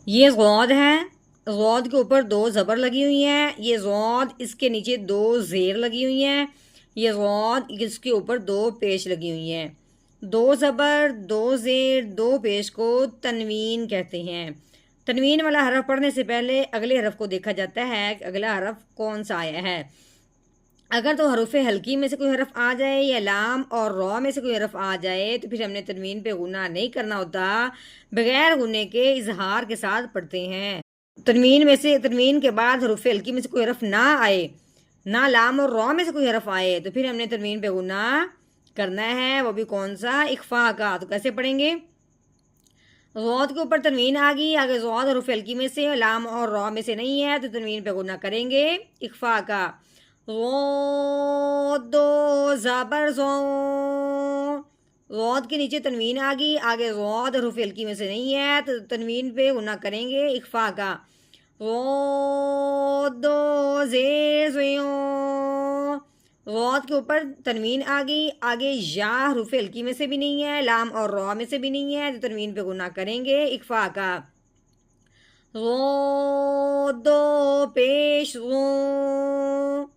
ये ज़ौद है, ज़ौद के ऊपर दो ज़बर लगी हुई हैं, ये ज़ौद, इसके नीचे दो ज़ेर लगी हुई हैं, ये ज़ौद, इसके ऊपर दो पेश लगी हुई हैं। दो ज़बर, दो ज़ेर, दो पेश को तनवीन कहते हैं। तनवीन वाला हरफ पढ़ने से पहले अगले हरफ को देखा जाता है कि अगला हरफ कौन सा आया है। अगर तो हरूफ हल्की में से कोई हरफ आ जाए या लाम और रॉ में से कोई हरफ आ जाए तो फिर हमने तनवीन पे गुना नहीं करना होता, बगैर गुने के इजहार के साथ पढ़ते हैं। तनवीन के बाद हरूफ हल्की में से कोई हरफ ना आए, ना लाम और रॉ में से कोई हरफ आए, तो फिर हमने तनवीन पे गुना करना है। वो भी कौन सा? इख्फा का। तो कैसे पढ़ेंगे? ज़ौद के ऊपर तनवीन आ गई, आगे ज़ौद हरूफ हल्की में से, लाम और रॉ में से नहीं है, तो तनवीन पे गुना करेंगे इख्फा का। दो ज़बर ज़ो, ज़ौद के नीचे तनवीन आ गई, आगे ज़ौद हरूफ हल्की में से नहीं है, तो तनवीन पे गुना करेंगे इख्फा का। दो ज़ेर ज़ेयो, ग़ौद के ऊपर तनवीन आ गई, आगे या हरूफ हल्की में से भी नहीं है, लाम और रॉ में से भी नहीं है, तो तनवीन पे गुना करेंगे इख्फा का। दो पेश ज़ो,